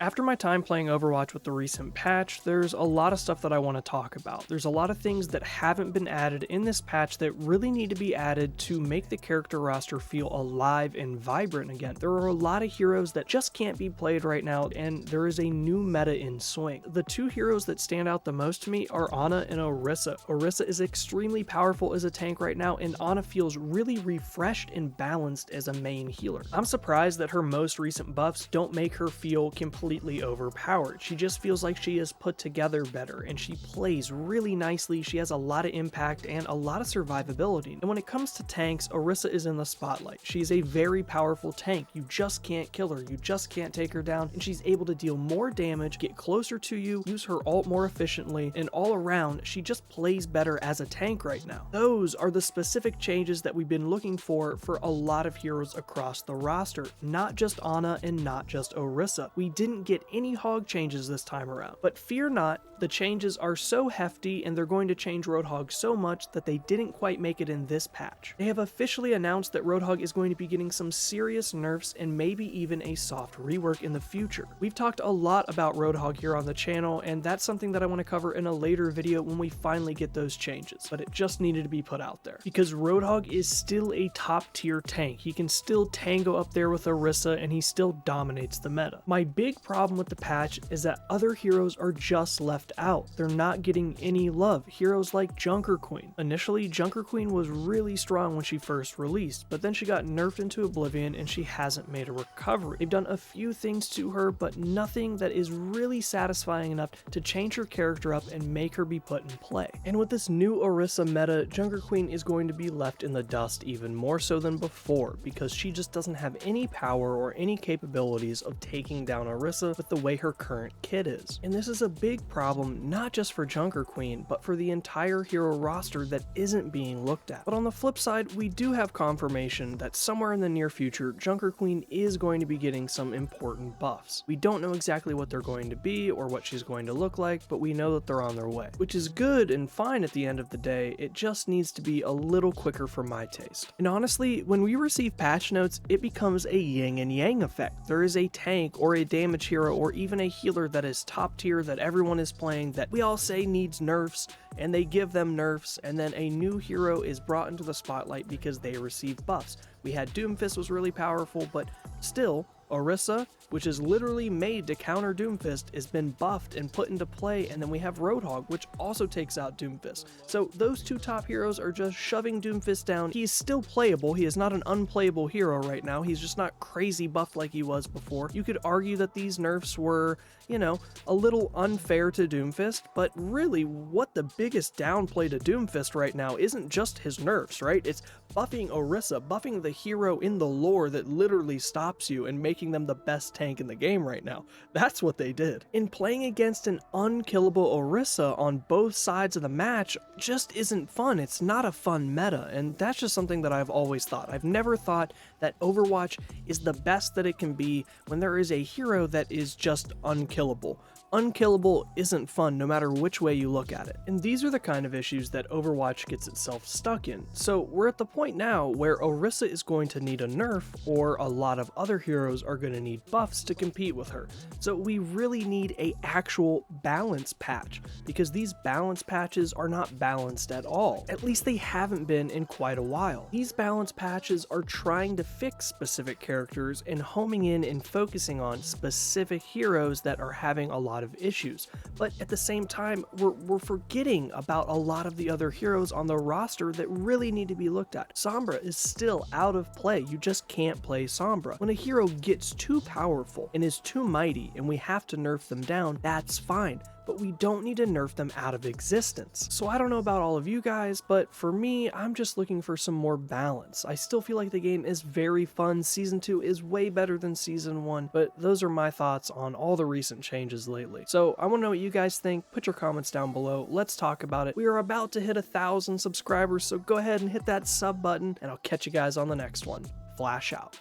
After my time playing Overwatch with the recent patch, there's a lot of stuff that I want to talk about. There's a lot of things that haven't been added in this patch that really need to be added to make the character roster feel alive and vibrant again. There are a lot of heroes that just can't be played right now, and there is a new meta in swing. The two heroes that stand out the most to me are Ana and Orisa. Orisa is extremely powerful as a tank right now, and Ana feels really refreshed and balanced as a main healer. I'm surprised that her most recent buffs don't make her feel completely overpowered. She just feels like she is put together better, and she plays really nicely. She has a lot of impact and a lot of survivability. And when it comes to tanks, Orisa is in the spotlight. She's a very powerful tank. You just can't kill her. You just can't take her down, and she's able to deal more damage, get closer to you, use her ult more efficiently, and all around, she just plays better as a tank right now. Those are the specific changes that we've been looking for a lot of heroes across the roster, not just Ana and not just Orisa. We didn't get any hog changes this time around, but fear not, the changes are so hefty and they're going to change Roadhog so much that they didn't quite make it in this patch. They have officially announced that Roadhog is going to be getting some serious nerfs and maybe even a soft rework in the future. We've talked a lot about Roadhog here on the channel, and that's something that I want to cover in a later video when we finally get those changes, but it just needed to be put out there because Roadhog is still a top tier tank. He can still tango up there with Orisa and he still dominates the meta. My big problem with the patch is that other heroes are just left out. They're not getting any love. Heroes like Junker Queen. Initially, Junker Queen was really strong when she first released, but then she got nerfed into oblivion and she hasn't made a recovery. They've done a few things to her, but nothing that is really satisfying enough to change her character up and make her be put in play. And with this new Orisa meta, Junker Queen is going to be left in the dust even more so than before because she just doesn't have any power or any capabilities of taking down Orisa with the way her current kit is. And this is a big problem not just for Junker Queen, but for the entire hero roster that isn't being looked at. But on the flip side, we do have confirmation that somewhere in the near future, Junker Queen is going to be getting some important buffs. We don't know exactly what they're going to be or what she's going to look like, but we know that they're on their way, which is good and fine at the end of the day. It just needs to be a little quicker for my taste. And honestly, when we receive patch notes, it becomes a yin and yang effect. There is a tank or a damage hero or even a healer that is top tier that everyone is playing that we all say needs nerfs, and they give them nerfs, and then a new hero is brought into the spotlight because they receive buffs. We had Doomfist was really powerful, but still, Orisa, which is literally made to counter Doomfist, has been buffed and put into play, and then we have Roadhog, which also takes out Doomfist. So those two top heroes are just shoving Doomfist down. He is still playable. He is not an unplayable hero right now. He's just not crazy buffed like he was before. You could argue that these nerfs were, you know, a little unfair to Doomfist, but really what the biggest downplay to Doomfist right now isn't just his nerfs, right? It's buffing Orisa, buffing the hero in the lore that literally stops you and making them the best tank in the game right now. That's what they did. And playing against an unkillable Orisa on both sides of the match just isn't fun. It's not a fun meta, and that's just something that I've always thought. I've never thought that Overwatch is the best that it can be when there is a hero that is just unkillable. Unkillable isn't fun no matter which way you look at it. And these are the kind of issues that Overwatch gets itself stuck in. So we're at the point now where Orisa is going to need a nerf, or a lot of other heroes are going to need buffs to compete with her. So we really need a actual balance patch, because these balance patches are not balanced at all. At least they haven't been in quite a while. These balance patches are trying to fix specific characters and homing in and focusing on specific heroes that are having a lot of issues, but at the same time we're forgetting about a lot of the other heroes on the roster that really need to be looked at. Sombra is still out of play. You just can't play Sombra. When a hero gets too powerful and is too mighty and we have to nerf them down, that's fine, but we don't need to nerf them out of existence. So I don't know about all of you guys, but for me, I'm just looking for some more balance. I still feel like the game is very fun. Season 2 is way better than Season 1, but those are my thoughts on all the recent changes lately. So I want to know what you guys think. Put your comments down below. Let's talk about it. We are about to hit 1,000 subscribers, so go ahead and hit that sub button, and I'll catch you guys on the next one. Flash out.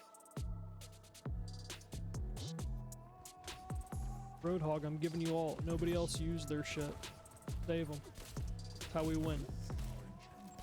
Roadhog, I'm giving you all. Nobody else used their shit. Save them. That's how we win.